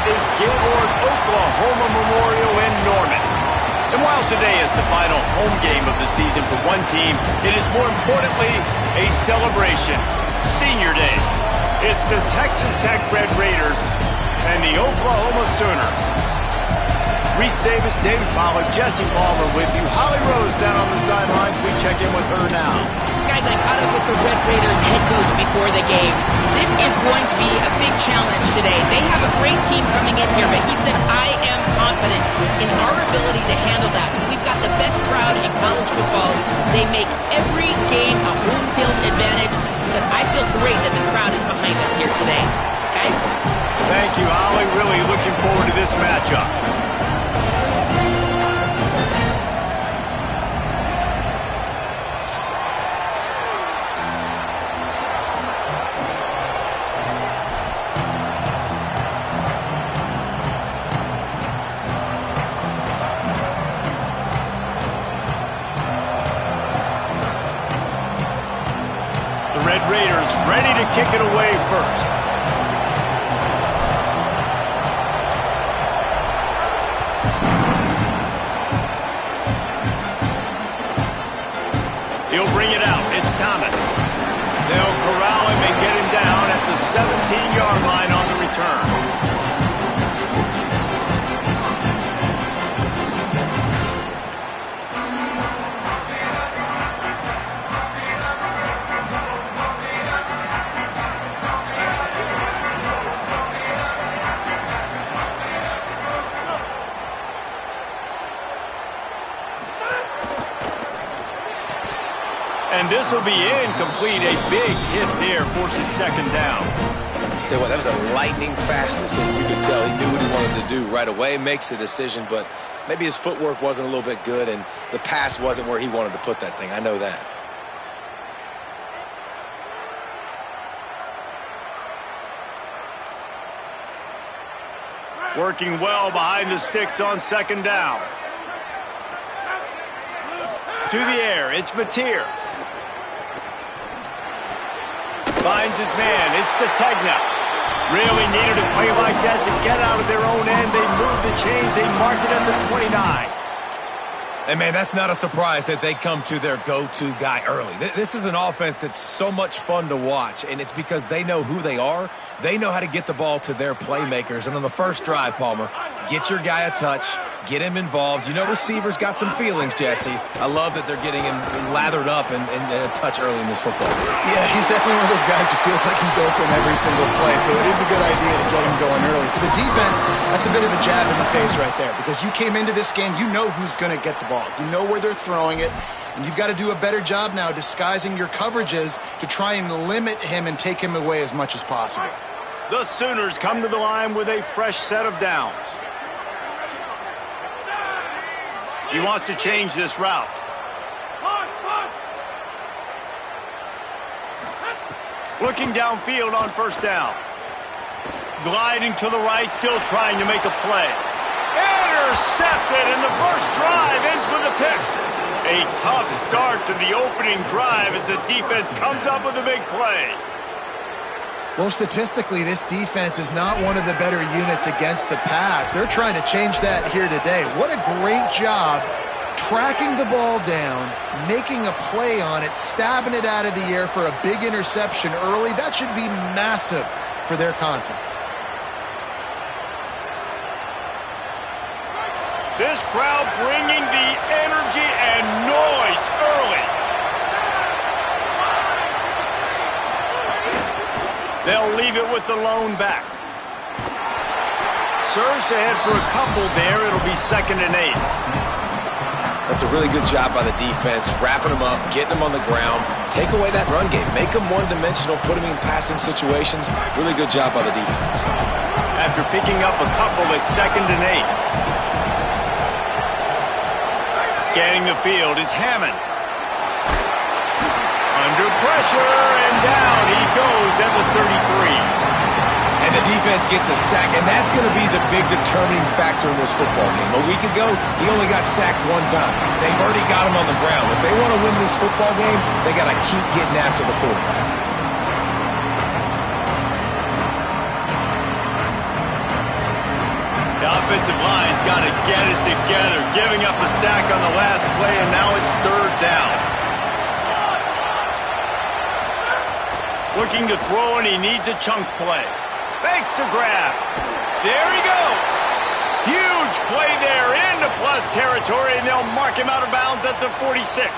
is Gaylord Oklahoma Memorial in Norman. And while today is the final home game of the season for one team, it is more importantly a celebration. Senior Day. It's the Texas Tech Red Raiders and the Oklahoma Sooners. Reese Davis, David Pollard, Jesse Palmer with you. Holly Rose down on the sidelines. We check in with her now. Guys, I caught up with the Red Raiders head coach before the game. This is going to be a big challenge today. They have a great team coming in here, but he said, I am confident in our ability to handle that. We've got the best crowd in college football. They make every game a home field advantage. He said, I feel great that the crowd is behind us here today. Guys? Thank you, Holly. Really looking forward to this matchup. Raiders ready to kick it away first. He'll bring it out. It's Thomas. They'll corral him and get him down at the 17-yard line on the return. And this will be incomplete. A big hit there forces second down. Tell you what, that was a lightning fast decision. You could tell he knew what he wanted to do right away. Makes the decision, but maybe his footwork wasn't a little bit good, and the pass wasn't where he wanted to put that thing. I know that. Working well behind the sticks on second down. To the air, it's Mateer. Finds his man, it's Sategna. Really needed a play like that to get out of their own end. They move the chains, they mark it at the 29. And, man, that's not a surprise that they come to their go-to guy early. This is an offense that's so much fun to watch, and it's because they know who they are. They know how to get the ball to their playmakers. And on the first drive, Palmer, get your guy a touch, get him involved. You know receivers got some feelings, Jesse. I love that they're getting him lathered up and a touch early in this football game. Yeah, he's definitely one of those guys who feels like he's open every single play, so it is a good idea to get him going early. For the defense, that's a bit of a jab in the face right there, because you came into this game, you know who's going to get the ball. You know where they're throwing it, and you've got to do a better job now disguising your coverages to try and limit him and take him away as much as possible. The Sooners come to the line with a fresh set of downs. He wants to change this route. Looking downfield on first down. Gliding to the right, still trying to make a play. Intercepted, and the first drive ends with a pick. A tough start to the opening drive as the defense comes up with a big play. Well, statistically, this defense is not one of the better units against the pass. They're trying to change that here today. What a great job tracking the ball down, making a play on it, stabbing it out of the air for a big interception early. That should be massive for their confidence. This crowd bringing the energy and noise early. They'll leave it with the lone back. Surge ahead for a couple there. It'll be 2nd and 8. That's a really good job by the defense, wrapping them up, getting them on the ground, take away that run game, make them one-dimensional, put them in passing situations. Really good job by the defense. After picking up a couple, it's 2nd and 8. Scanning the field, it's Hammond. Under pressure, and down he goes at the 33. And the defense gets a sack, and that's going to be the big determining factor in this football game. A week ago, he only got sacked one time. They've already got him on the ground. If they want to win this football game, they got to keep getting after the quarterback. The offensive line's got to get it together, giving up a sack on the last play, and now it's 3rd down. Looking to throw, and he needs a chunk play. Fakes to grab. There he goes. Huge play there into plus territory, and they'll mark him out of bounds at the 46.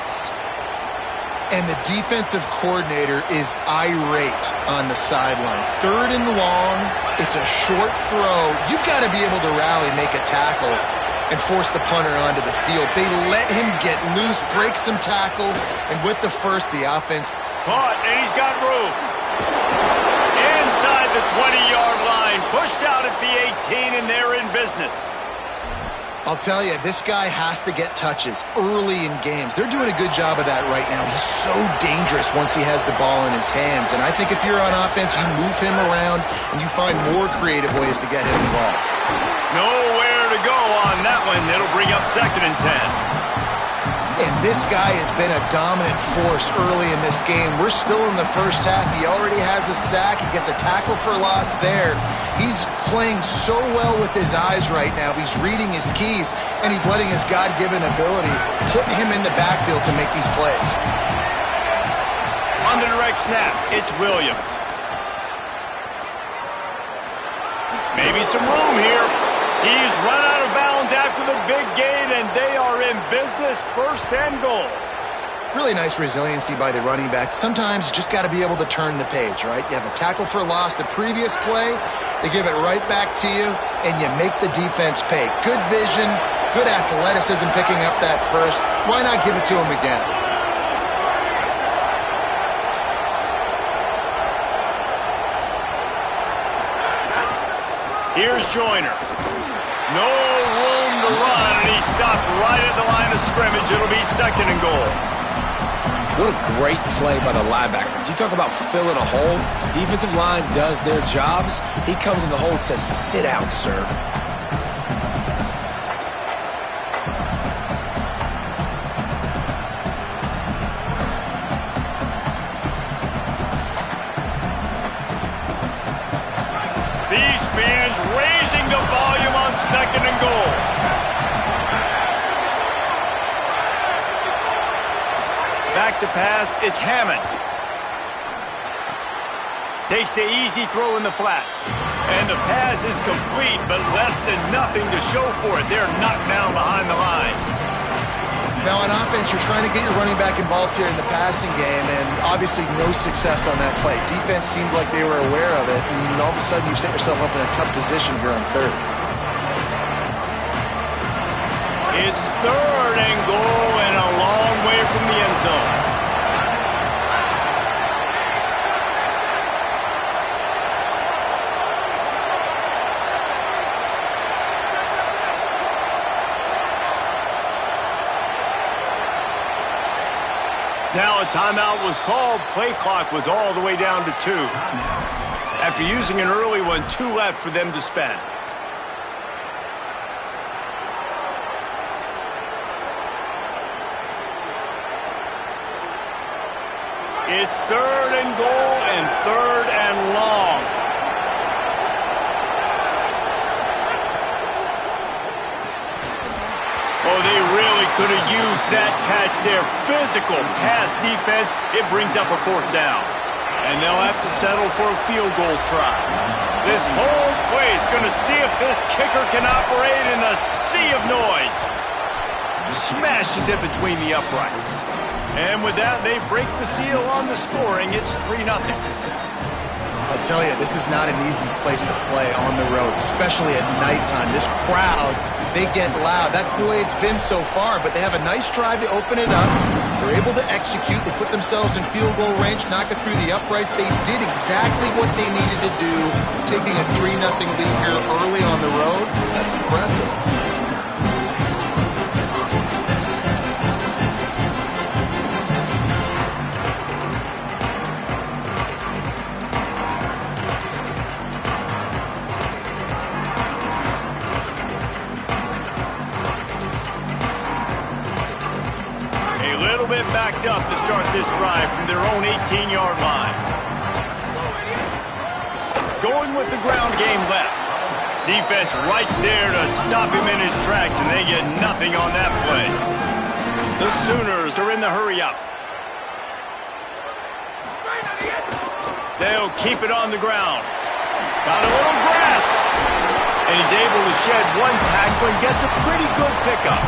And the defensive coordinator is irate on the sideline. 3rd and long. It's a short throw. You've got to be able to rally, make a tackle, and force the punter onto the field. They let him get loose, break some tackles, and with the first, the offense. Caught, and he's got room. Inside the 20-yard line. Pushed out at the 18, and they're in business. I'll tell you, this guy has to get touches early in games. They're doing a good job of that right now. He's so dangerous once he has the ball in his hands. And I think if you're on offense, you move him around and you find more creative ways to get him involved. Nowhere to go on that one. It'll bring up 2nd and 10. And this guy has been a dominant force early in this game. We're still in the first half. He already has a sack. He gets a tackle for loss there. He's playing so well with his eyes right now. He's reading his keys, and he's letting his God-given ability put him in the backfield to make these plays. On the direct snap, it's Williams. Maybe some room here. He's run out of bounds after the big gain, and they are in business. 1st and goal. Really nice resiliency by the running back. Sometimes you just got to be able to turn the page, right? You have a tackle for loss the previous play. They give it right back to you, and you make the defense pay. Good vision, good athleticism picking up that first. Why not give it to him again? Here's Joyner. No room to run, and he stopped right at the line of scrimmage. It'll be 2nd and goal. What a great play by the linebacker. Do you talk about filling a hole? Defensive line does their jobs. He comes in the hole and says, "Sit out, sir." These fans raising the volume on 2nd and goal. Back to pass, it's Hammond. Takes the easy throw in the flat. And the pass is complete, but less than nothing to show for it. They're knocked down behind the line. Now on offense, you're trying to get your running back involved here in the passing game, and obviously no success on that play. Defense seemed like they were aware of it, and all of a sudden you set yourself up in a tough position here on 3rd. It's 3rd and goal and a long way from the end zone. Now a timeout was called. Play clock was all the way down to 2. After using an early one, 2 left for them to spend. It's 3rd and goal and 3rd and long. Oh, they really could have used that catch there. Physical pass defense. It brings up a 4th down. And they'll have to settle for a field goal try. This whole play is going to see if this kicker can operate in a sea of noise. Smashes it between the uprights. And with that, they break the seal on the scoring. It's 3-0. I'll tell you, this is not an easy place to play on the road, especially at nighttime. This crowd, they get loud. That's the way it's been so far, but they have a nice drive to open it up. They're able to execute. They put themselves in field goal range, knock it through the uprights. They did exactly what they needed to do, taking a 3-0 lead here early on the road. That's impressive. Backed up to start this drive from their own 18-yard line. Going with the ground game left. Defense right there to stop him in his tracks, and they get nothing on that play. The Sooners are in the hurry-up. They'll keep it on the ground. Got a little grass. And he's able to shed one tackle and gets a pretty good pickup.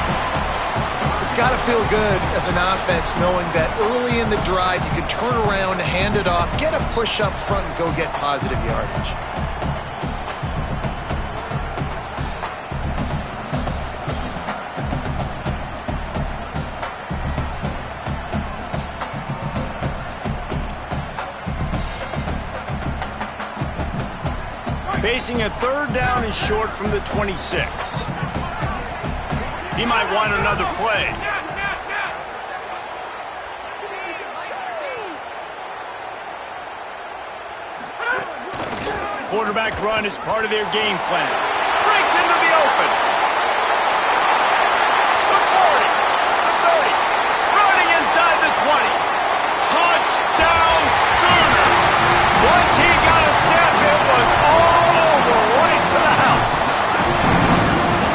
It's got to feel good as an offense knowing that early in the drive you can turn around, hand it off, get a push up front, and go get positive yardage. Facing a third down and short from the 26. He might want another play. Quarterback run is part of their game plan. Breaks into the open. The 40, the 30, running inside the 20. Touchdown Sooners! Once he got a step, it was all over, right to the house.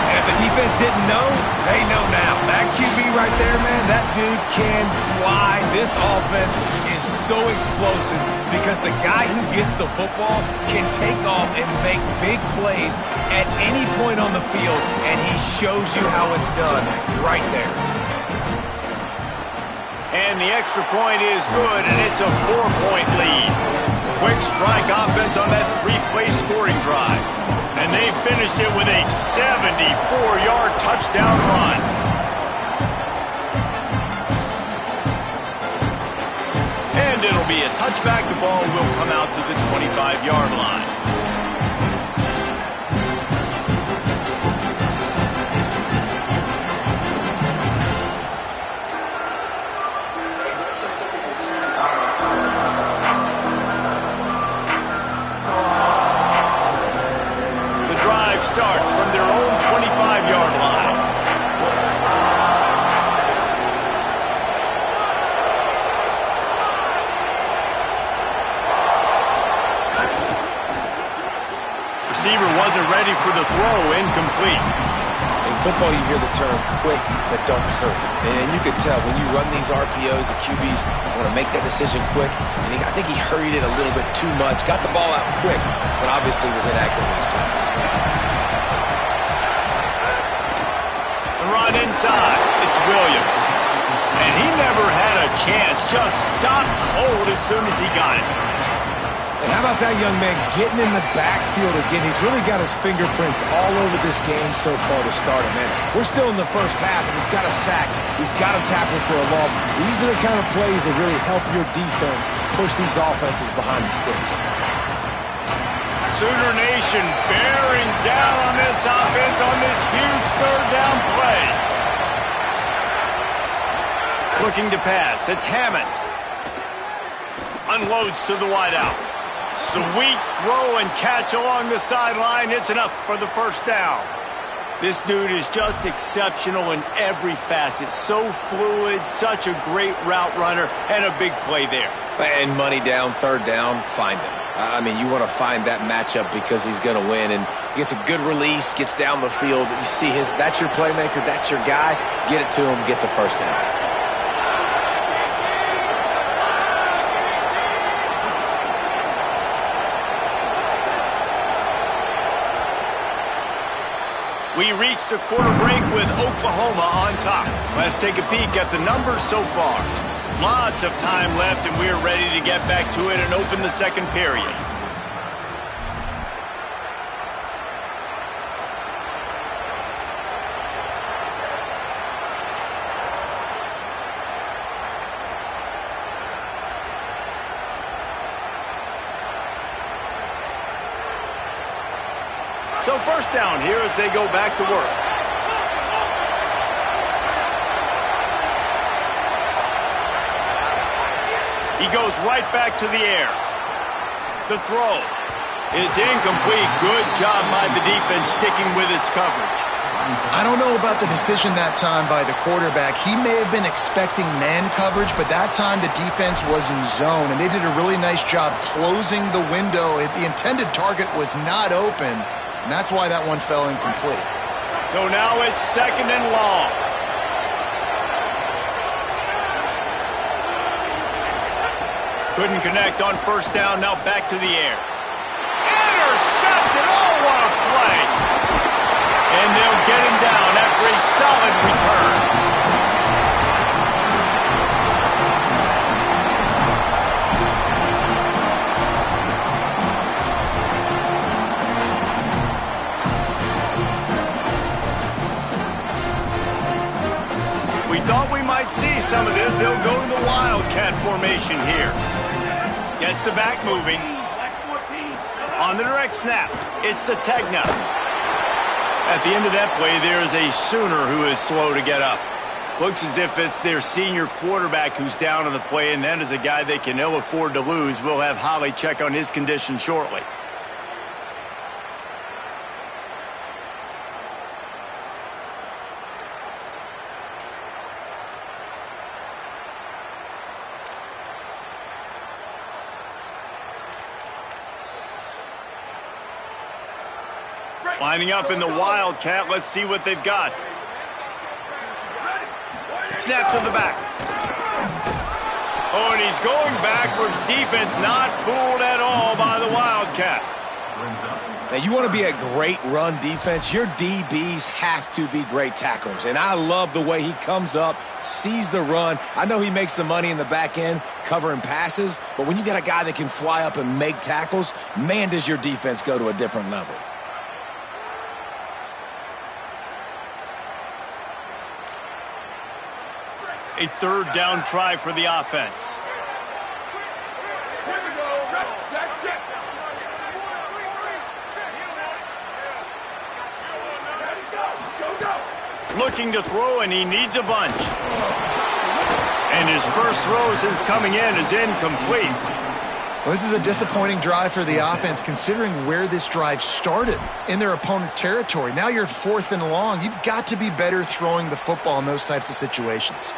And if the defense didn't know, they know now. That QB right there, man, that dude can fly. This offense is so explosive because the guy who gets the football can take off and make big plays at any point on the field, and he shows you how it's done right there. And the extra point is good, and it's a 4-point lead. Quick strike offense on that 3-play scoring drive. And they finished it with a 74-yard touchdown run. And it'll be a touchback. The ball will come out to the 25-yard line. Starts from their own 25-yard line. Receiver wasn't ready for the throw, incomplete. In football, you hear the term quick but don't hurry. And you can tell when you run these RPOs, the QBs want to make that decision quick. And I think he hurried it a little bit too much, got the ball out quick, but obviously was inaccurate with his pass. Run inside. It's Williams. And he never had a chance. Just stopped cold as soon as he got it. And how about that young man getting in the backfield again? He's really got his fingerprints all over this game so far to start him, man. We're still in the first half, and he's got a sack. He's got a tackle for a loss. These are the kind of plays that really help your defense push these offenses behind the sticks. Sooner Nation bearing down on this offense on this huge third down play. Looking to pass. It's Hammond. Unloads to the wideout. Sweet throw and catch along the sideline. It's enough for the first down. This dude is just exceptional in every facet. So fluid, such a great route runner, and a big play there. And money down, third down, find him. I mean, you want to find that matchup because he's going to win, and gets a good release, gets down the field. You see that's your playmaker, that's your guy. Get it to him, get the first down. We reached the quarter break with Oklahoma on top. Let's take a peek at the numbers so far. Lots of time left, and we're ready to get back to it and open the second period. So first down here as they go back to work. He goes right back to the air. The throw. It's incomplete. Good job by the defense sticking with its coverage. I don't know about the decision that time by the quarterback. He may have been expecting man coverage, but that time the defense was in zone, and they did a really nice job closing the window. The intended target was not open. And that's why that one fell incomplete. So now it's 2nd and long. Couldn't connect on 1st down, now back to the air. Intercepted! Oh, what a play! And they'll get him down after a solid return. We thought we might see some of this. They'll go to the Wildcat formation here. Gets the back moving. On the direct snap, it's Sategna. At the end of that play, there is a Sooner who is slow to get up. Looks as if it's their senior quarterback who's down on the play, and that is a guy they can ill afford to lose. We'll have Holly check on his condition shortly. Lining up in the Wildcat. Let's see what they've got. Snap to the back. Oh, and he's going backwards. Defense not fooled at all by the Wildcat. Now, you want to be a great run defense, your DBs have to be great tacklers. And I love the way he comes up, sees the run. I know he makes the money in the back end covering passes, but when you got a guy that can fly up and make tackles, man, does your defense go to a different level. A 3rd down try for the offense. Looking to throw, and he needs a bunch. And his first throw since coming in is incomplete. Well, this is a disappointing drive for the offense, considering where this drive started in their opponent territory. Now you're 4th and long. You've got to be better throwing the football in those types of situations.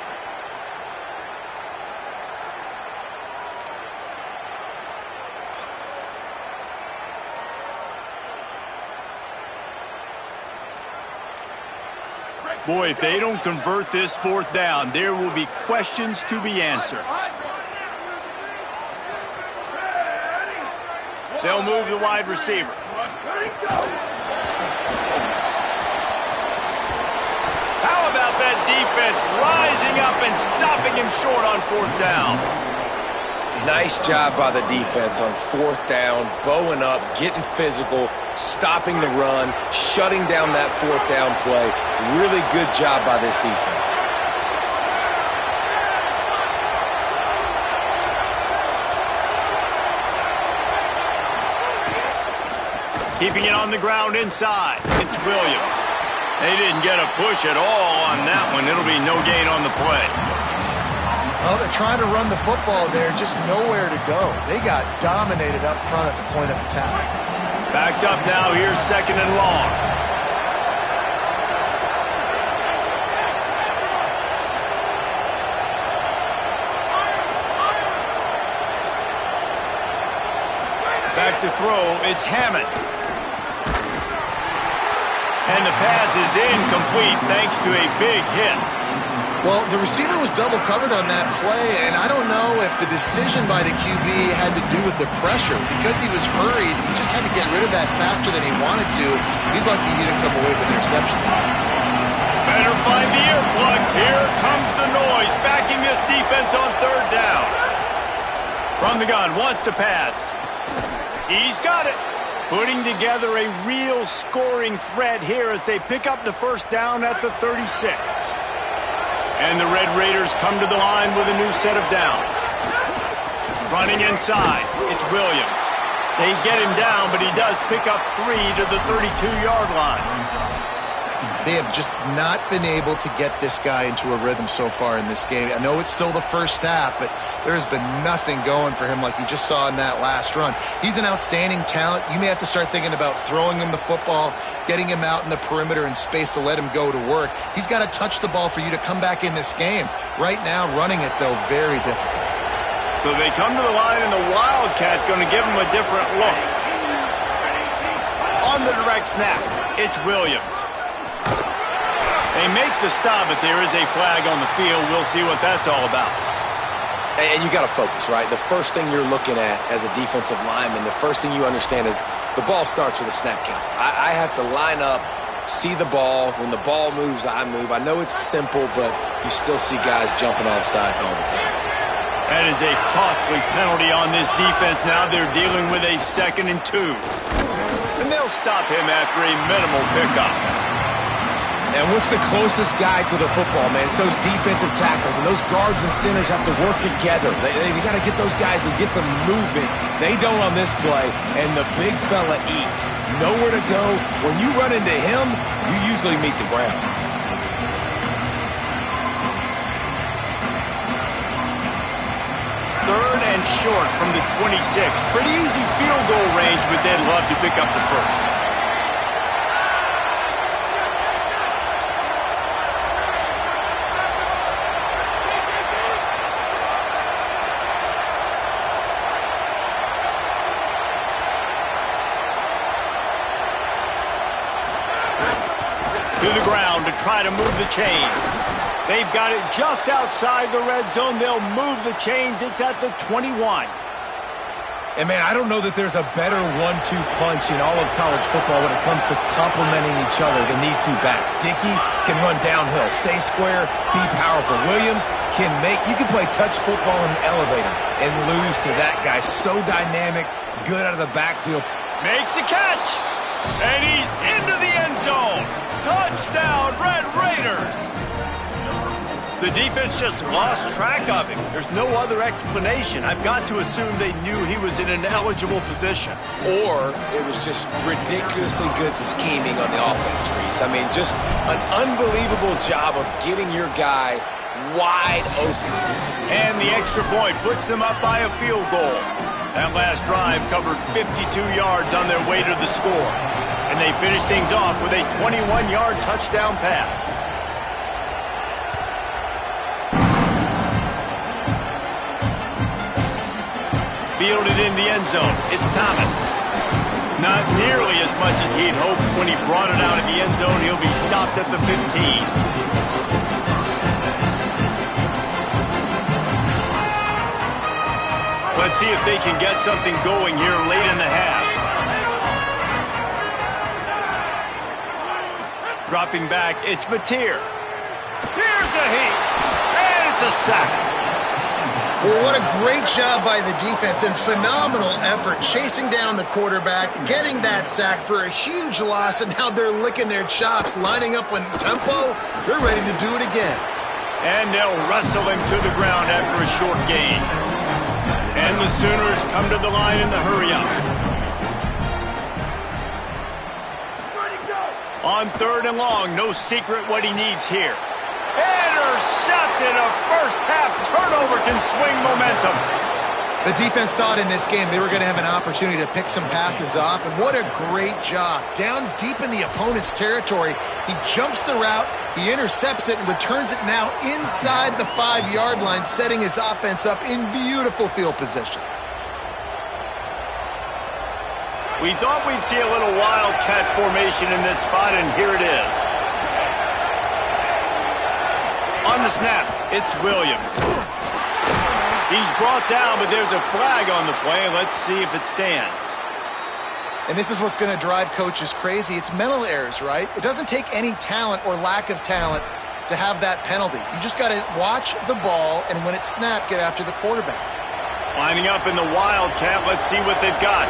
Boy, if they don't convert this 4th down, there will be questions to be answered. They'll move the wide receiver. How about that defense rising up and stopping him short on 4th down? Nice job by the defense on 4th down, bowing up, getting physical, stopping the run, shutting down that 4th down play. Really good job by this defense. Keeping it on the ground inside. It's Williams. They didn't get a push at all on that one. It'll be no gain on the play. Well, they're trying to run the football there, just nowhere to go. They got dominated up front at the point of attack. Backed up now, here's 2nd and long. Back to throw, it's Hammond. And the pass is incomplete thanks to a big hit. Well, the receiver was double covered on that play, and I don't know if the decision by the QB had to do with the pressure. Because he was hurried, he just had to get rid of that faster than he wanted to. He's lucky he didn't come away with an interception. Better find the earplugs. Here comes the noise, backing this defense on 3rd down. From the gun, wants to pass. He's got it. Putting together a real scoring threat here as they pick up the 1st down at the 36. And the Red Raiders come to the line with a new set of downs. Running inside, it's Williams. They get him down, but he does pick up 3 to the 32-yard line. They have just not been able to get this guy into a rhythm so far in this game. I know it's still the first half, but there has been nothing going for him like you just saw in that last run. He's an outstanding talent. You may have to start thinking about throwing him the football, getting him out in the perimeter in space to let him go to work. He's got to touch the ball for you to come back in this game. Right now, running it, though, very difficult. So they come to the line, and the Wildcat going to give him a different look. On on the direct snap. It's Williams. They make the stop, but there is a flag on the field. We'll see what that's all about. And you got to focus, right? The first thing you're looking at as a defensive lineman, the first thing you understand is the ball starts with a snap count. I have to line up, see the ball. When the ball moves, I move. I know it's simple, but you still see guys jumping off sides all the time. That is a costly penalty on this defense. Now they're dealing with a 2nd and 2. And they'll stop him after a minimal pickup. And what's the closest guy to the football, man? It's those defensive tackles, and those guards and centers have to work together. They got to get those guys and get some movement. They don't on this play, and the big fella eats. Nowhere to go. When you run into him, you usually meet the ground. Third and short from the 26. Pretty easy field goal range, but they'd love to pick up the first. To the ground to try to move the chains. They've got it just outside the red zone. They'll move the chains. It's at the 21. And, man, I don't know that there's a better 1-2 punch in all of college football when it comes to complementing each other than these two backs. Dickey can run downhill, stay square, be powerful. Williams can you can play touch football in the elevator and lose to that guy. So dynamic, good out of the backfield. Makes the catch. And he's into the end zone. Touchdown, Red Raiders. The defense just lost track of him. There's no other explanation. I've got to assume they knew he was in an eligible position. Or it was just ridiculously good scheming on the offense, Reese. I mean, just an unbelievable job of getting your guy wide open. And the extra point puts them up by a field goal. That last drive covered 52 yards on their way to the score. And they finish things off with a 21-yard touchdown pass. Fielded in the end zone. It's Thomas. Not nearly as much as he'd hoped when he brought it out of the end zone. He'll be stopped at the 15. Let's see if they can get something going here late in the half. Dropping back, it's Mateer. Here's a heat, and it's a sack. Well, what a great job by the defense and phenomenal effort chasing down the quarterback, getting that sack for a huge loss, and now they're licking their chops, lining up on tempo. They're ready to do it again. And they'll wrestle him to the ground after a short gain. And the Sooners come to the line in the hurry-up. On 3rd and long, no secret what he needs here. Intercepted. A first-half turnover can swing momentum. The defense thought in this game they were going to have an opportunity to pick some passes off, and what a great job. Down deep in the opponent's territory, he jumps the route, he intercepts it, and returns it now inside the 5-yard line, setting his offense up in beautiful field position. We thought we'd see a little wildcat formation in this spot, and here it is. On the snap, it's Williams. He's brought down, but there's a flag on the play. Let's see if it stands. And this is what's going to drive coaches crazy. It's mental errors, right? It doesn't take any talent or lack of talent to have that penalty. You just got to watch the ball, and when it's snapped, get after the quarterback. Lining up in the wildcat. Let's see what they've got.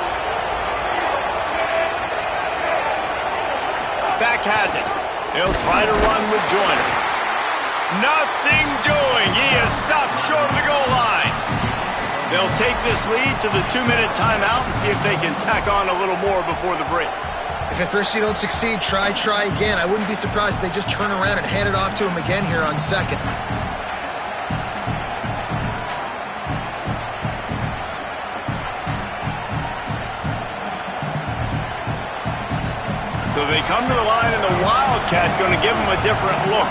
Back has it. He'll try to run with Joyner. Nothing doing. He is stopped short of the goal line. They'll take this lead to the 2-minute timeout and see if they can tack on a little more before the break. If at first you don't succeed, try again. I wouldn't be surprised if they just turn around and hand it off to him again here on 2nd. So they come to the line, and the Wildcat going to give them a different look.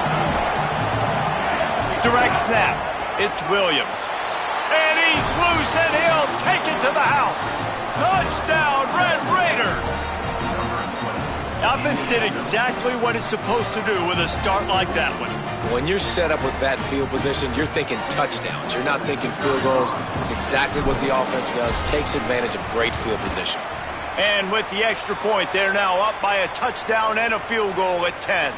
Direct snap. It's Williams. And he's loose, and he'll take it to the house. Touchdown, Red Raiders. The offense did exactly what it's supposed to do with a start like that one. When you're set up with that field position, you're thinking touchdowns. You're not thinking field goals. It's exactly what the offense does, takes advantage of great field position. And with the extra point, they're now up by a touchdown and a field goal at 10.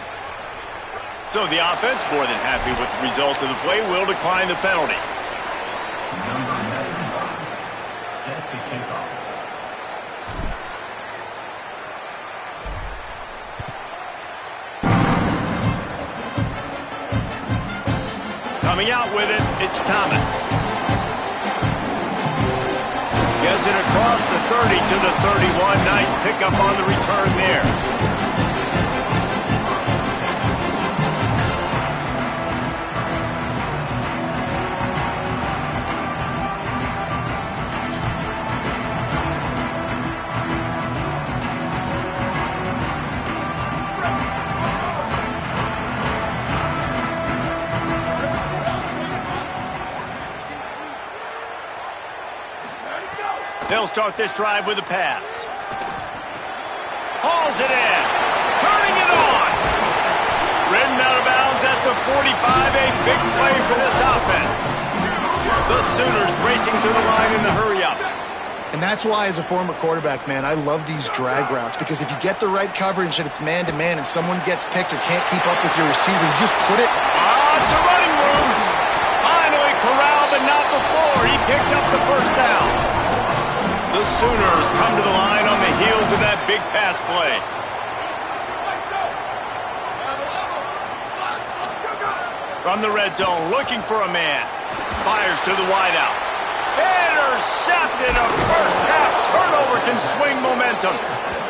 So the offense, more than happy with the result of the play, will decline the penalty. Number 95 set to kick off. Coming out with it, it's Thomas. Gets it across the 30 to the 31. Nice pickup on the return there. They'll start this drive with a pass. Hauls it in. Turning it on. Ridden out of bounds at the 45. A big play for this offense. The Sooners racing to the line in the hurry-up. And that's why, as a former quarterback, man, I love these drag routes. Because if you get the right coverage and it's man-to-man and someone gets picked or can't keep up with your receiver, you just put it. It's a running room. Finally corralled, but not before. He picks up the first down. The Sooners come to the line on the heels of that big pass play. From the red zone, looking for a man. Fires to the wideout. Intercepted. A first-half turnover can swing momentum.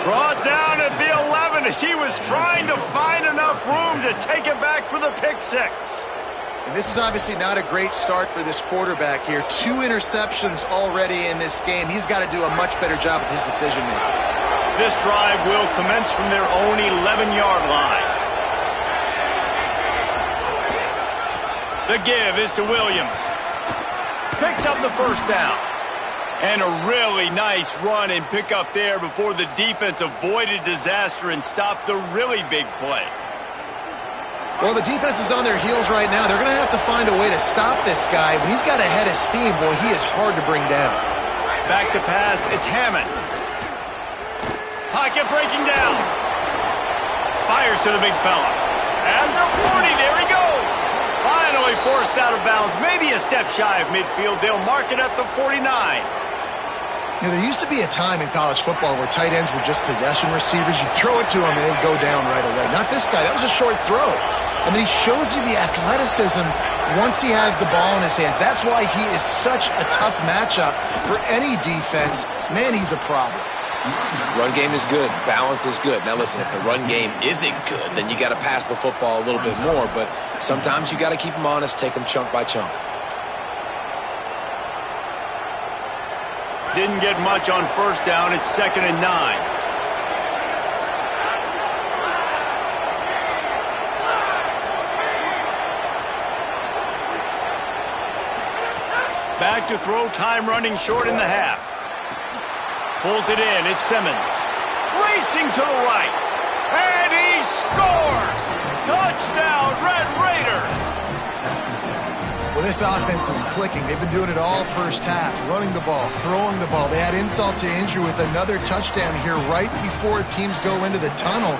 Brought down at the 11 as he was trying to find enough room to take it back for the pick six. And this is obviously not a great start for this quarterback here. 2 interceptions already in this game. He's got to do a much better job with his decision-making. This drive will commence from their own 11-yard line. The give is to Williams. Picks up the first down. And a really nice run and pick up there before the defense avoided disaster and stopped the really big play. Well, the defense is on their heels right now. They're going to have to find a way to stop this guy. When he's got a head of steam, boy, he is hard to bring down. Back to pass, it's Hammond. Pocket breaking down. Fires to the big fella. And the 40, there he goes. Finally forced out of bounds, maybe a step shy of midfield. They'll mark it at the 49. You know, there used to be a time in college football where tight ends were just possession receivers. You'd throw it to him and they'd go down right away. Not this guy. That was a short throw. And then he shows you the athleticism once he has the ball in his hands. That's why he is such a tough matchup for any defense. Man, he's a problem. Run game is good. Balance is good. Now, listen, if the run game isn't good, then you got to pass the football a little bit more. But sometimes you got to keep them honest, take them chunk by chunk. Didn't get much on first down. It's 2nd and 9. Back to throw, time running short in the half. Pulls it in, it's Simmons. Racing to the right. And he scores! Touchdown, Red Raiders! Well, this offense is clicking. They've been doing it all first half, running the ball, throwing the ball. They had insult to injury with another touchdown here right before teams go into the tunnel.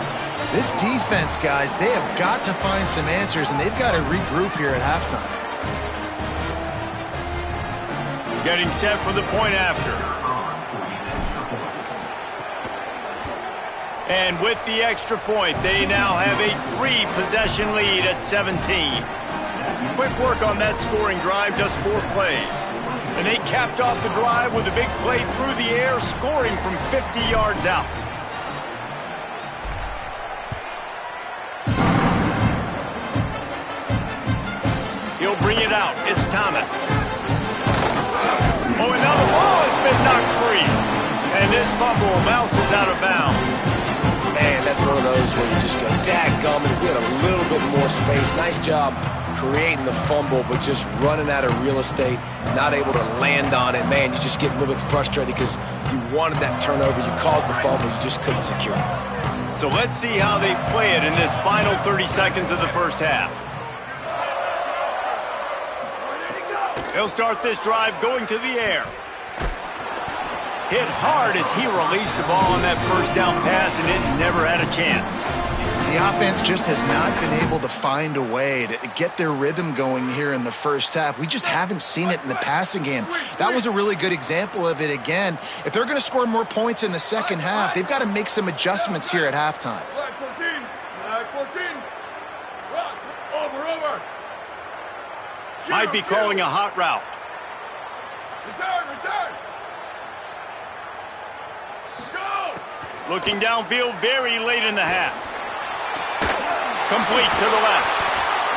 This defense, guys, they have got to find some answers, and they've got to regroup here at halftime. Getting set for the point after. And with the extra point, they now have a 3-possession lead at 17. Quick work on that scoring drive, just 4 plays. And they capped off the drive with a big play through the air, scoring from 50 yards out. He'll bring it out. It's Thomas. Oh, and now the ball has been knocked free. And this fumble bounces out of bounds. Man, that's one of those where you just go, dadgum, if we had a little bit more space. Nice job creating the fumble, but just running out of real estate, not able to land on it. Man, you just get a little bit frustrated because you wanted that turnover. You caused the fumble. You just couldn't secure it. So let's see how they play it in this final 30 seconds of the first half. They'll start this drive going to the air. Hit hard as he released the ball on that first down pass, and it never had a chance. The offense just has not been able to find a way to get their rhythm going here in the first half. We just haven't seen it in the passing game. That was a really good example of it again. If they're going to score more points in the second half, they've got to make some adjustments here at halftime. Might be calling a hot route. Return. Looking downfield very late in the half. Complete to the left.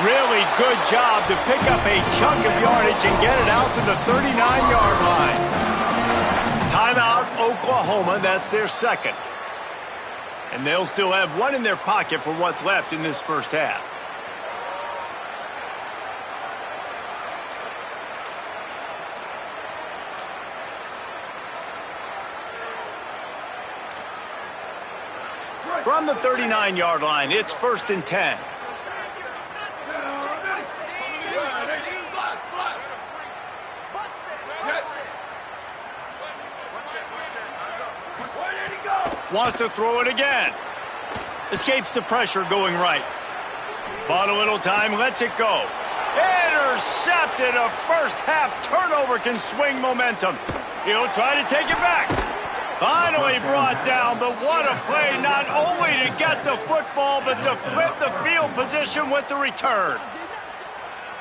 Really good job to pick up a chunk of yardage and get it out to the 39-yard line. Timeout, Oklahoma. That's their second. And they'll still have one in their pocket for what's left in this first half. From the 39-yard line, it's 1st and 10. Wants to throw it again. Escapes the pressure going right. Bought a little time, lets it go. Intercepted. A first half turnover can swing momentum. He'll try to take it back. Finally brought down, but what a play, not only to get the football, but to flip the field position with the return.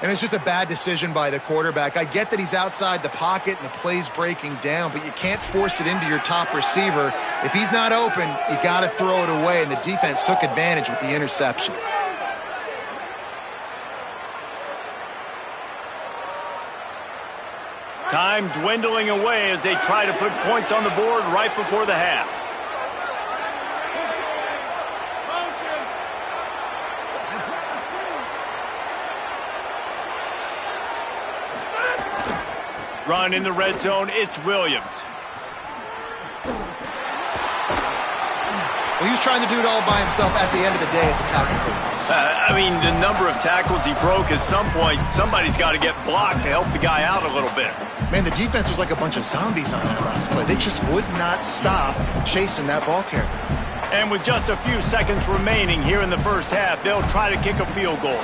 And it's just a bad decision by the quarterback. I get that he's outside the pocket and the play's breaking down, but you can't force it into your top receiver. If he's not open, you got to throw it away, and the defense took advantage with the interception. Time dwindling away as they try to put points on the board right before the half. Run in the red zone, it's Williams. Well, he was trying to do it all by himself. At the end of the day, it's a tackle for loss. I mean, the number of tackles he broke, at some point, somebody's got to get blocked to help the guy out a little bit. Man, the defense was like a bunch of zombies on that last play. They just would not stop chasing that ball carrier. And with just a few seconds remaining here in the first half, they'll try to kick a field goal.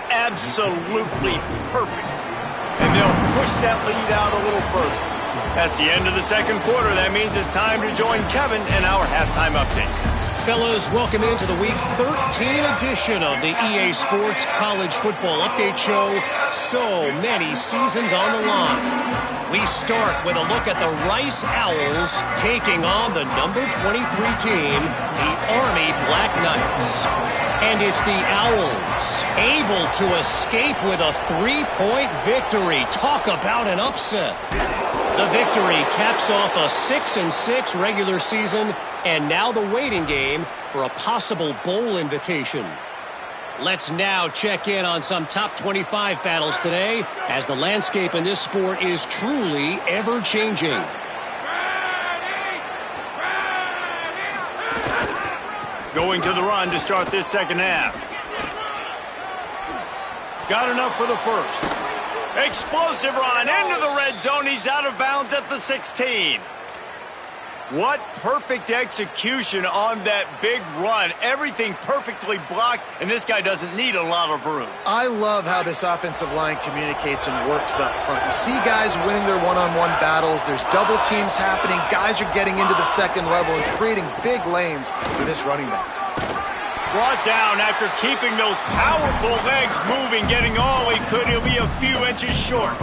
Absolutely perfect. And they'll push that lead out a little further. That's the end of the second quarter. That means it's time to join Kevin in our halftime update. Fellas, welcome into the Week 13 edition of the EA Sports College Football Update Show. So many seasons on the line. We start with a look at the Rice Owls taking on the number 23 team, the Army Black Knights. And it's the Owls able to escape with a 3-point victory. Talk about an upset. The victory caps off a 6-6 regular season, and now the waiting game for a possible bowl invitation. Let's now check in on some top 25 battles today, as the landscape in this sport is truly ever-changing. Going to the run to start this second half. Got enough for the first. Explosive run into the red zone. He's out of bounds at the 16. What perfect execution on that big run. Everything perfectly blocked, and this guy doesn't need a lot of room. I love how this offensive line communicates and works up front. You see guys winning their one-on-one battles. There's double teams happening. Guys are getting into the second level and creating big lanes for this running back. Brought down after keeping those powerful legs moving, getting all he could. He'll be a few inches short.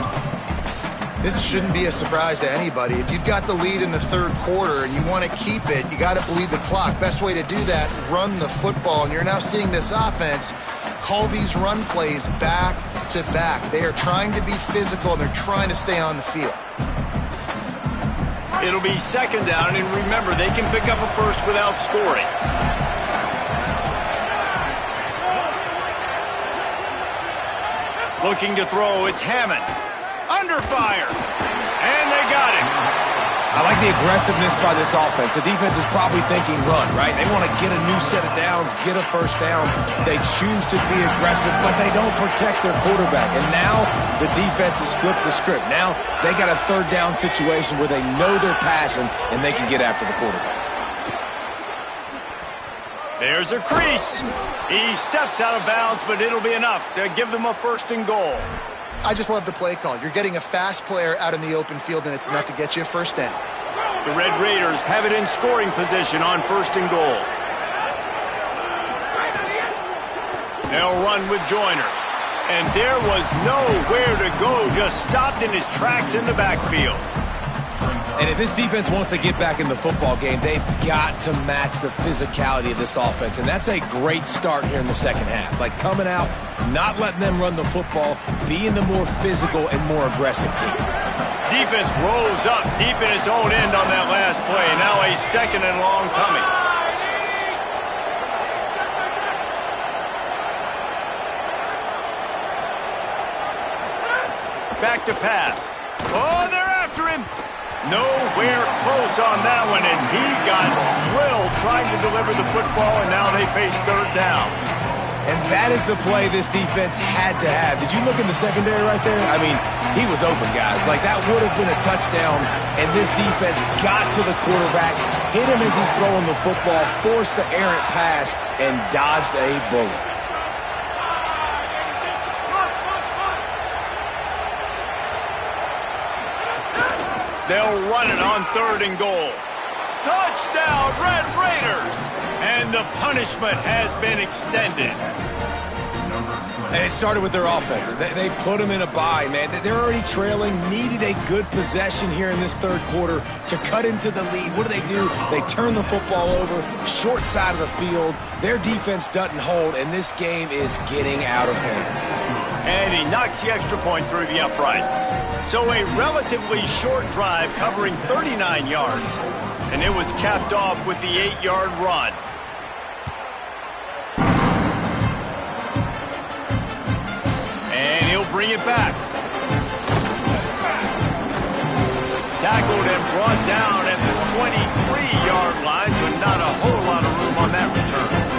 This shouldn't be a surprise to anybody. If you've got the lead in the third quarter and you want to keep it, you got to bleed the clock. Best way to do that, run the football. And you're now seeing this offense call these run plays back to back. They are trying to be physical, and they're trying to stay on the field. It'll be second down, and remember, they can pick up a first without scoring. Looking to throw, it's Hammond. Under fire. And they got him. I like the aggressiveness by this offense. The defense is probably thinking run, right? They want to get a new set of downs, get a first down. They choose to be aggressive, but they don't protect their quarterback. And now the defense has flipped the script. Now they got a third down situation where they know they're passing and they can get after the quarterback. There's a crease. He steps out of bounds, but it'll be enough to give them a 1st and goal. I just love the play call. You're getting a fast player out in the open field, and it's enough to get you a 1st down. The Red Raiders have it in scoring position on 1st and goal. They'll run with Joyner. And there was nowhere to go, just stopped in his tracks in the backfield. And if this defense wants to get back in the football game, they've got to match the physicality of this offense. And that's a great start here in the second half. Like coming out, not letting them run the football, being the more physical and more aggressive team. Defense rose up deep in its own end on that last play. Now a 2nd and long coming. Back to pass. Oh, they're after him. Nowhere close on that one as he got drilled trying to deliver the football, and now they face 3rd down. And that is the play this defense had to have. Did you look in the secondary right there? I mean, he was open, guys. Like, that would have been a touchdown, and this defense got to the quarterback, hit him as he's throwing the football, forced the errant pass, and dodged a bullet. They'll run it on 3rd and goal. Touchdown, Red Raiders! And the punishment has been extended. And it started with their offense. They put them in a bye, man. They're already trailing, needed a good possession here in this 3rd quarter to cut into the lead. What do? They turn the football over, short side of the field. Their defense doesn't hold, and this game is getting out of hand. And he knocks the extra point through the uprights. So a relatively short drive covering 39 yards. And it was capped off with the 8-yard run. And he'll bring it back. Tackled and brought down at the 23-yard line, so not a whole lot of room on that return.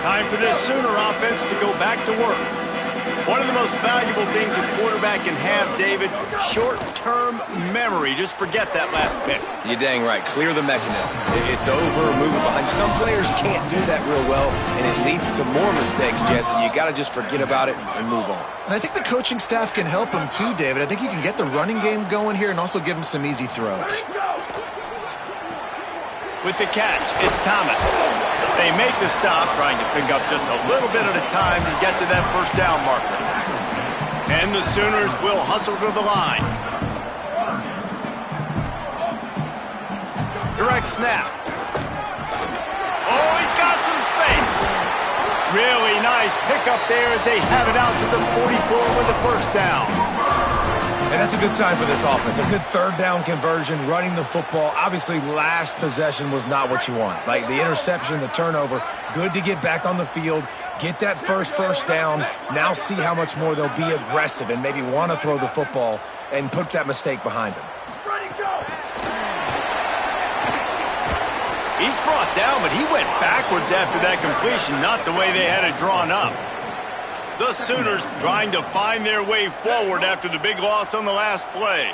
Time for this Sooner offense to go back to work. One of the most valuable things a quarterback can have, David, short-term memory. Just forget that last pick. You're dang right. Clear the mechanism. It's over, move it behind. Some players can't do that real well, and it leads to more mistakes, Jesse. You got to just forget about it and move on. And I think the coaching staff can help him too, David. I think you can get the running game going here and also give him some easy throws. With the catch, it's Thomas. They make the stop, trying to pick up just a little bit at a time to get to that 1st down marker. And the Sooners will hustle to the line. Direct snap. Oh, he's got some space. Really nice pickup there as they have it out to the 44 with the 1st down. And that's a good sign for this offense. A good 3rd down conversion, running the football. Obviously, last possession was not what you want. Like the interception, the turnover, good to get back on the field, get that first down. Now see how much more they'll be aggressive and maybe want to throw the football and put that mistake behind them. He's brought down, but he went backwards after that completion, not the way they had it drawn up. The Sooners trying to find their way forward after the big loss on the last play.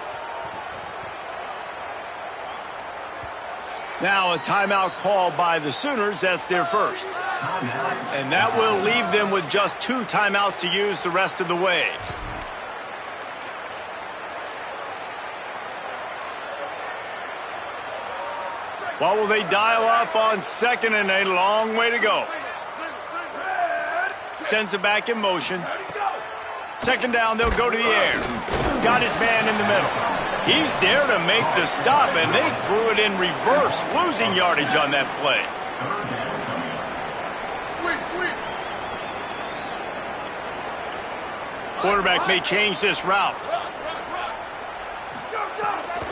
Now a timeout called by the Sooners. That's their first. And that will leave them with just 2 timeouts to use the rest of the way. What will they dial up on 2nd and a long way to go? Sends it back in motion. 2nd down, they'll go to the air. Got his man in the middle. He's there to make the stop, and they threw it in reverse, losing yardage on that play. Quarterback may change this route.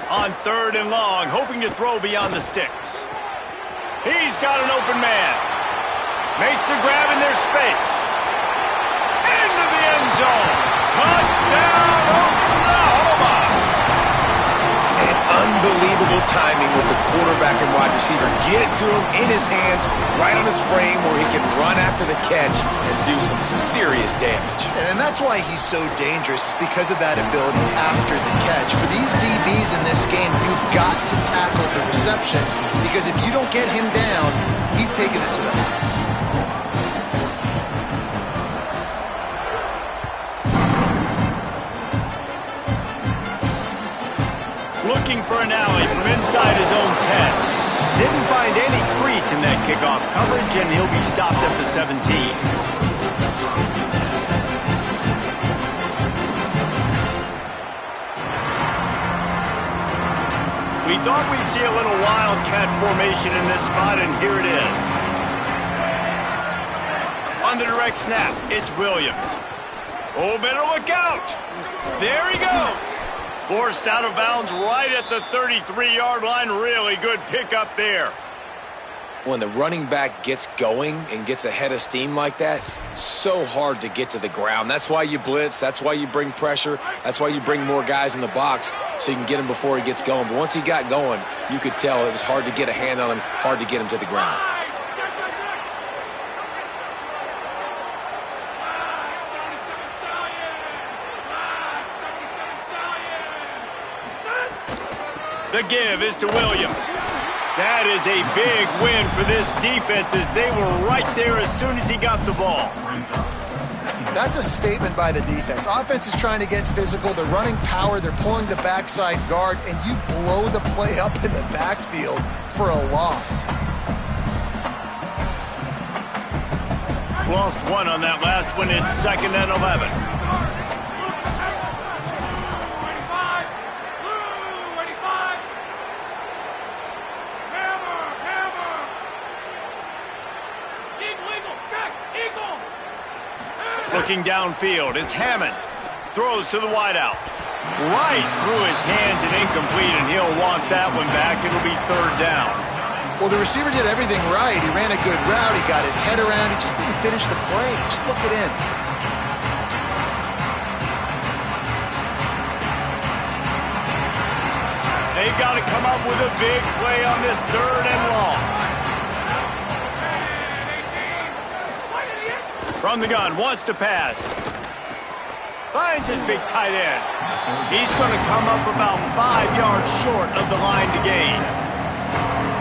On 3rd and long, hoping to throw beyond the sticks. He's got an open man. Makes the grab in their space. Into the end zone. Touchdown, Oklahoma! And unbelievable timing with the quarterback and wide receiver. Get it to him in his hands, right on his frame where he can run after the catch and do some serious damage. And that's why he's so dangerous, because of that ability after the catch. For these DBs in this game, you've got to tackle the reception, because if you don't get him down, he's taking it to the house. Looking for an alley from inside his own 10. Didn't find any crease in that kickoff coverage, and he'll be stopped at the 17. We thought we'd see a little wildcat formation in this spot, and here it is. On the direct snap, it's Williams. Oh, better look out. There he goes. Forced out of bounds right at the 33-yard line. Really good pickup there. When the running back gets going and gets ahead of steam like that, so hard to get to the ground. That's why you blitz. That's why you bring pressure. That's why you bring more guys in the box so you can get him before he gets going. But once he got going, you could tell it was hard to get a hand on him, hard to get him to the ground. The give is to Williams. That is a big win for this defense, as they were right there as soon as he got the ball. That's a statement by the defense. Offense is trying to get physical. They're running power. They're pulling the backside guard, and you blow the play up in the backfield for a loss. Lost one on that last one. It's 2nd and 11. Looking downfield, it's Hammond. Throws to the wideout. Right through his hands and incomplete, and he'll want that one back. It'll be 3rd down. Well, the receiver did everything right. He ran a good route. He got his head around. He just didn't finish the play. Just look it in. They've got to come up with a big play on this 3rd and long. From the gun, wants to pass. Finds his big tight end. He's going to come up about 5 yards short of the line to gain.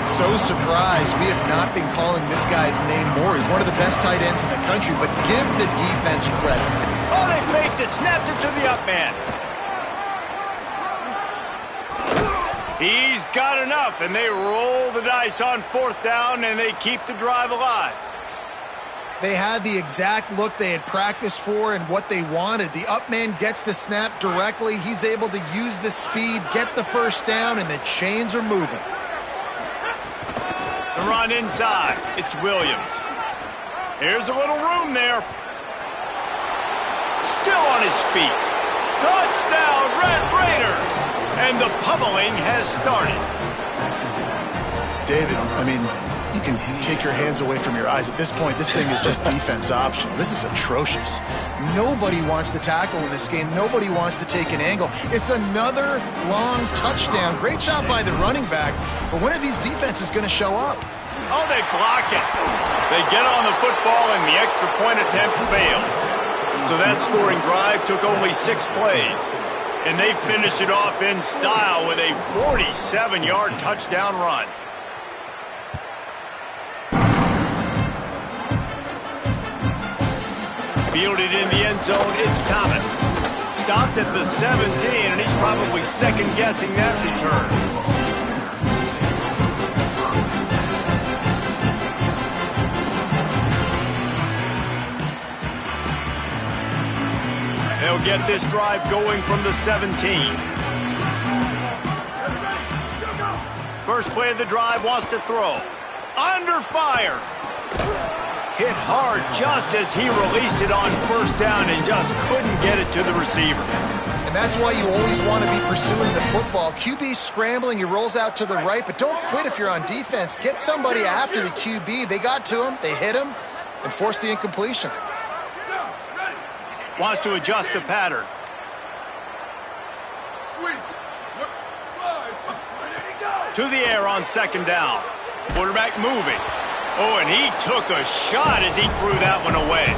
So surprised we have not been calling this guy's name more. He's one of the best tight ends in the country, but give the defense credit. Oh, they faked it, snapped it to the up man. He's got enough, and they roll the dice on 4th down, and they keep the drive alive. They had the exact look they had practiced for and what they wanted. The up man gets the snap directly. He's able to use the speed, get the 1st down, and the chains are moving. The run inside. It's Williams. Here's a little room there. Still on his feet. Touchdown, Red Raiders! And the pummeling has started. David, I mean, you can take your hands away from your eyes. At this point, this thing is just defense optional. This is atrocious. Nobody wants to tackle in this game. Nobody wants to take an angle. It's another long touchdown. Great job by the running back. But when are these defenses going to show up? Oh, they block it. They get on the football, and the extra point attempt fails. So that scoring drive took only 6 plays. And they finish it off in style with a 47-yard touchdown run. Fielded in the end zone, it's Thomas. Stopped at the 17, and he's probably second-guessing that return. They'll get this drive going from the 17. First play of the drive, wants to throw. Under fire. Hit hard just as he released it on 1st down and just couldn't get it to the receiver. And that's why you always want to be pursuing the football. QB scrambling, he rolls out to the right, but don't quit if you're on defense. Get somebody after the QB. They got to him, they hit him, and forced the incompletion. Wants to adjust the pattern. To the air on second down. Quarterback moving. Oh, and he took a shot as he threw that one away.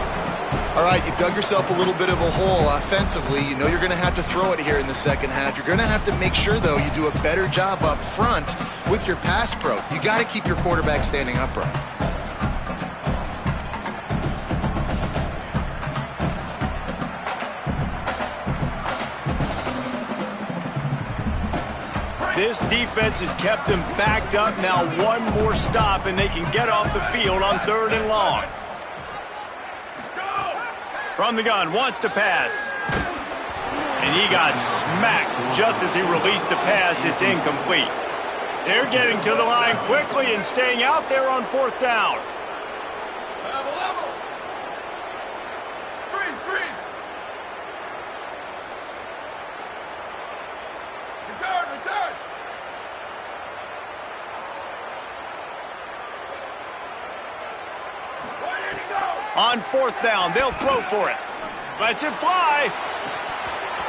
All right, you've dug yourself a little bit of a hole offensively. You know you're going to have to throw it here in the second half. You're going to have to make sure, though, you do a better job up front with your pass pro. You got to keep your quarterback standing upright. This defense has kept them backed up. Now one more stop, and they can get off the field on 3rd and long. From the gun, wants to pass. And he got smacked just as he released the pass. It's incomplete. They're getting to the line quickly and staying out there on 4th down. On 4th down, they'll throw for it. Lets it fly.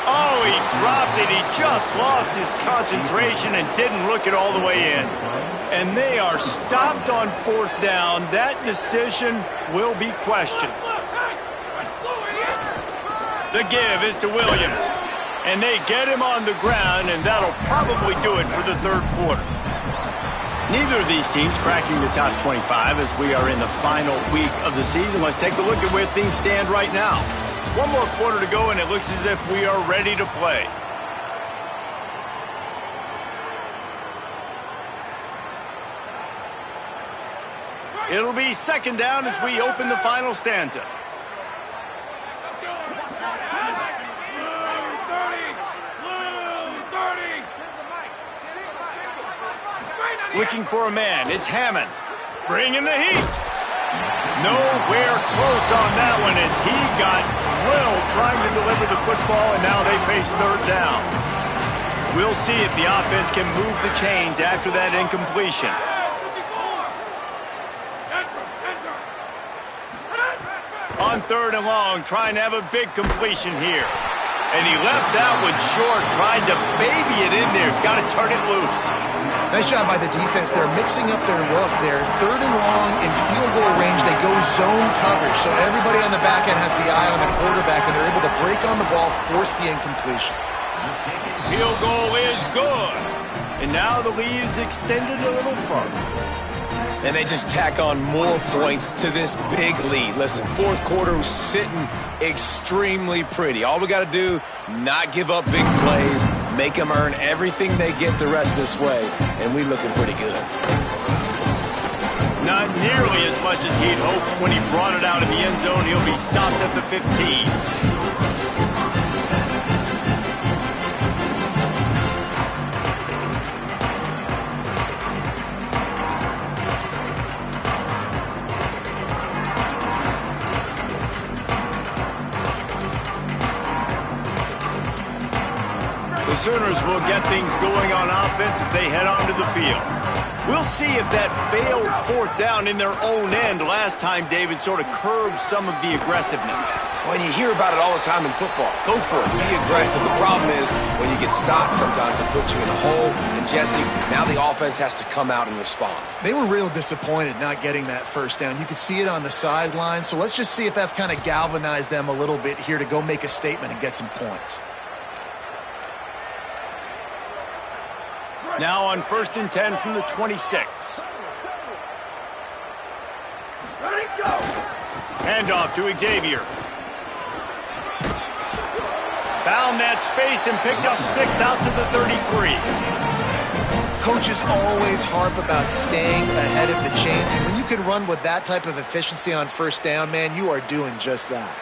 Oh, he dropped it. He just lost his concentration and didn't look it all the way in. And they are stopped on 4th down. That decision will be questioned. The give is to Williams. And they get him on the ground, and that'll probably do it for the 3rd quarter. Neither of these teams cracking the top 25 as we are in the final week of the season. Let's take a look at where things stand right now. One more quarter to go, and it looks as if we are ready to play. It'll be 2nd down as we open the final stanza. Looking for a man. It's Hammond. Bringing the heat. Nowhere close on that one as he got drilled trying to deliver the football, and now they face 3rd down. We'll see if the offense can move the chains after that incompletion. On 3rd and long, trying to have a big completion here. And he left that one short, trying to baby it in there. He's got to turn it loose. Nice job by the defense. They're mixing up their look. They're 3rd and long in field goal range. They go zone coverage. So everybody on the back end has the eye on the quarterback, and they're able to break on the ball, force the incompletion. Field goal is good. And now the lead is extended a little further. And they just tack on more points to this big lead. Listen, 4th quarter was sitting extremely pretty. All we got to do, not give up big plays, make them earn everything they get the rest this way, and we looking pretty good. Not nearly as much as he'd hoped when he brought it out in the end zone. He'll be stopped at the 15. The Sooners will get things going on offense as they head onto the field. We'll see if that failed 4th down in their own end last time, David, sort of curbed some of the aggressiveness. Well, you hear about it all the time in football. Go for it. Be aggressive. The problem is when you get stopped, sometimes it puts you in a hole. And, Jesse, now the offense has to come out and respond. They were real disappointed not getting that 1st down. You could see it on the sideline. So let's just see if that's kind of galvanized them a little bit here to go make a statement and get some points. Now on 1st and 10 from the 26. Ready, go! Handoff to Xavier. Found that space and picked up 6 out to the 33. Coaches always harp about staying ahead of the chains, and when you can run with that type of efficiency on 1st down, man, you are doing just that.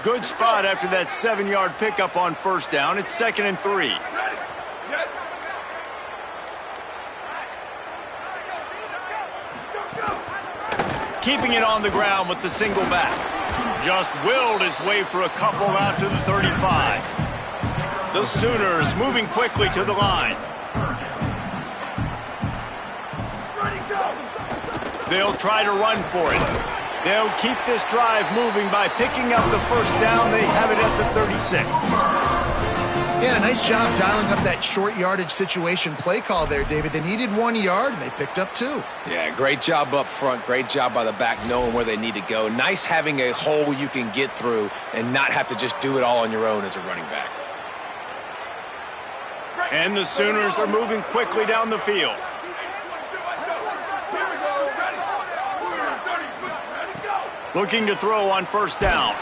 Good spot after that 7-yard pickup on 1st down. It's 2nd and 3. Keeping it on the ground with the single back. Just willed his way for a couple out to the 35. The Sooners moving quickly to the line. They'll try to run for it. They'll keep this drive moving by picking up the first down. They have it at the 36. Yeah, a nice job dialing up that short yardage situation play call there, David. They needed 1 yard, and they picked up 2. Yeah, great job up front. Great job by the back knowing where they need to go. Nice having a hole you can get through and not have to just do it all on your own as a running back. And the Sooners are moving quickly down the field. Looking to throw on first down.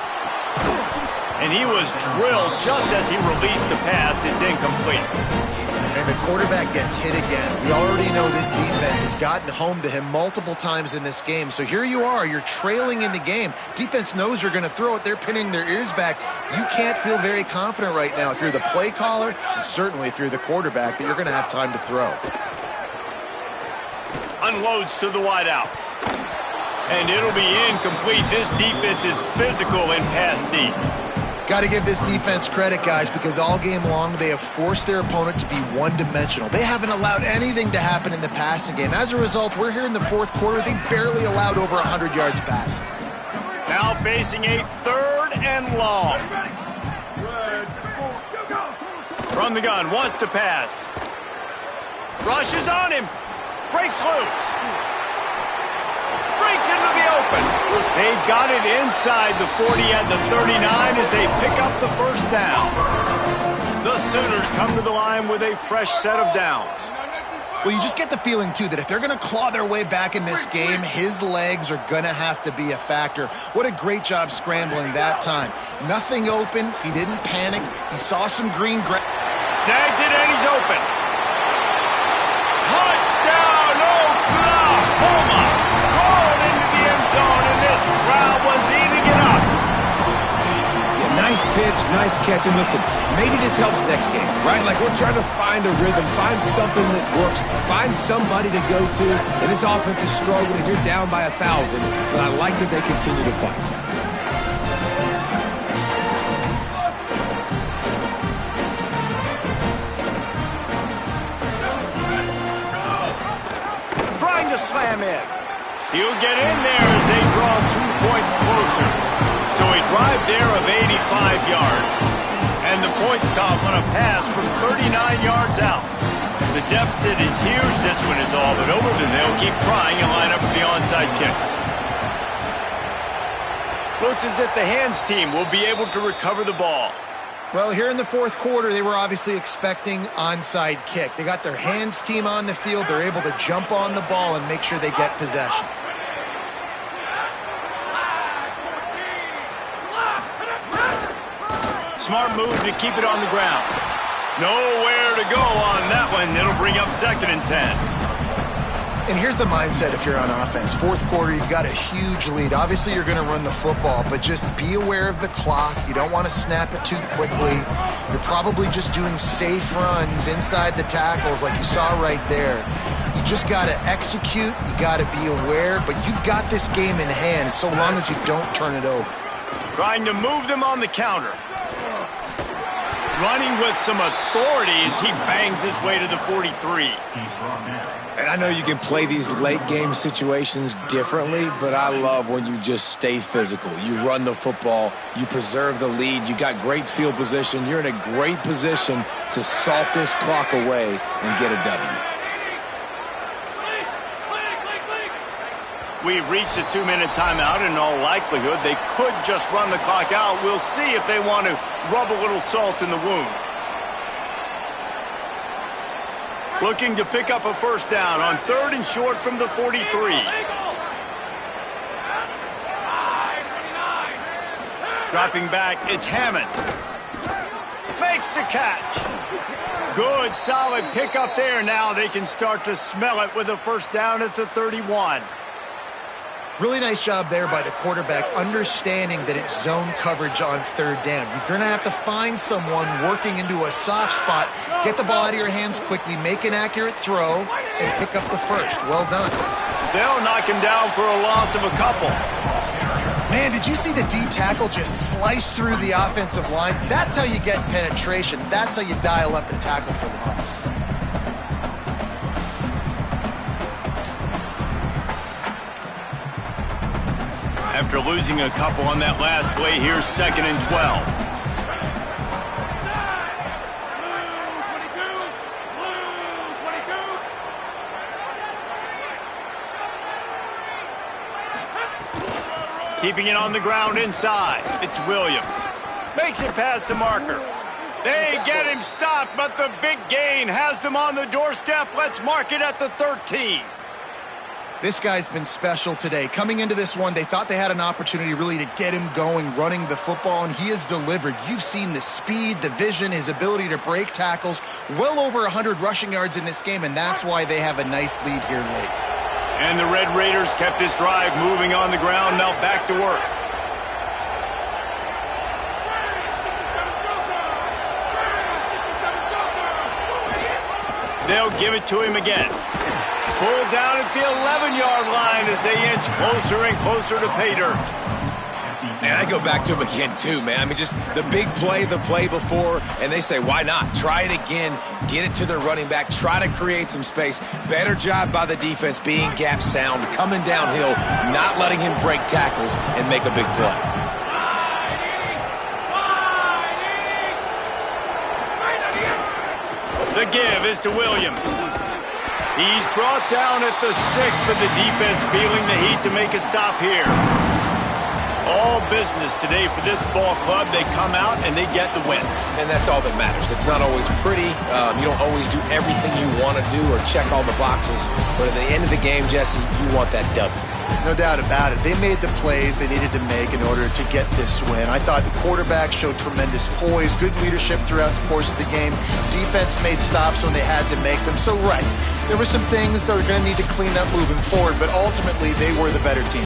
And he was drilled just as he released the pass. It's incomplete. And the quarterback gets hit again. We already know this defense has gotten home to him multiple times in this game. So here you are. You're trailing in the game. Defense knows you're going to throw it. They're pinning their ears back. You can't feel very confident right now if you're the play caller, and certainly if you're the quarterback, that you're going to have time to throw. Unloads to the wideout. And it'll be incomplete. This defense is physical and pass deep. Got to give this defense credit, guys, because all game long they have forced their opponent to be one-dimensional. They haven't allowed anything to happen in the passing game. As a result, we're here in the fourth quarter. They barely allowed over 100 yards passing. Now facing a 3rd and long. From the gun, wants to pass. Rushes on him. Breaks loose. Breaks into the open. They've got it inside the 40 at the 39 as they pick up the first down. The Sooners come to the line with a fresh set of downs. Well, you just get the feeling, too, that if they're going to claw their way back in this game, his legs are going to have to be a factor. What a great job scrambling that time. Nothing open. He didn't panic. He saw some green grass. Snags it, and he's open. Touchdown, Oklahoma! Rolled into the end zone, and this crowd was eating it up. Yeah, nice pitch, nice catch. And listen, maybe this helps next game, right? Like we're trying to find a rhythm, find something that works, find somebody to go to. And this offense is struggling. You're down by 1,000, but I like that they continue to fight. Trying to slam in. He'll get in there as they draw 2 points closer. So a drive there of 85 yards. And the points count on a pass from 39 yards out. The deficit is huge. This one is all but over, but they'll keep trying and line up for the onside kick. Looks as if the hands team will be able to recover the ball. Well, here in the fourth quarter, they were obviously expecting onside kick. They got their hands team on the field. They're able to jump on the ball and make sure they get possession. Smart move to keep it on the ground. Nowhere to go on that one. It'll bring up 2nd and 10. And here's the mindset if you're on offense. Fourth quarter, you've got a huge lead. Obviously, you're going to run the football, but just be aware of the clock. You don't want to snap it too quickly. You're probably just doing safe runs inside the tackles like you saw right there. You just got to execute. You got to be aware, but you've got this game in hand so long as you don't turn it over. Trying to move them on the counter. Running with some authority as he bangs his way to the 43. And I know you can play these late game situations differently, but I love when you just stay physical. You run the football, you preserve the lead, you got great field position. You're in a great position to salt this clock away and get a W. We've reached a 2-minute timeout. In all likelihood, they could just run the clock out. We'll see if they want to rub a little salt in the wound. Looking to pick up a first down on 3rd and short from the 43. Dropping back, it's Hammond. Makes the catch. Good, solid pickup there. Now they can start to smell it with a first down at the 31. Really nice job there by the quarterback, understanding that it's zone coverage on 3rd down. You're going to have to find someone working into a soft spot, get the ball out of your hands quickly, make an accurate throw, and pick up the first. Well done. They'll knock him down for a loss of a couple. Man, did you see the D tackle just slice through the offensive line? That's how you get penetration. That's how you dial up and tackle for loss. After losing a couple on that last play, here's 2nd and 12. Keeping it on the ground inside. It's Williams. Makes it past the marker. They get him stopped, but the big gain has them on the doorstep. Let's mark it at the 13. This guy's been special today. Coming into this one, they thought they had an opportunity really to get him going, running the football, and he has delivered. You've seen the speed, the vision, his ability to break tackles. Well over 100 rushing yards in this game, and that's why they have a nice lead here late. And the Red Raiders kept this drive moving on the ground. Now back to work. They'll give it to him again. Pulled down at the 11-yard line as they inch closer and closer to pay dirt. Man, I go back to him again, too, man. I mean, just the big play, the play before, and they say, why not? Try it again, get it to their running back, try to create some space. Better job by the defense being gap sound, coming downhill, not letting him break tackles and make a big play. The give is to Williams. He's brought down at the 6, but the defense feeling the heat to make a stop here. All business today for this ball club. They come out and they get the win. And that's all that matters. It's not always pretty. You don't always do everything you want to do or check all the boxes. But at the end of the game, Jesse, you want that W. No doubt about it. They made the plays they needed to make in order to get this win. I thought the quarterback showed tremendous poise, good leadership throughout the course of the game. Defense made stops when they had to make them. So, right, there were some things that were going to need to clean up moving forward, but ultimately they were the better team.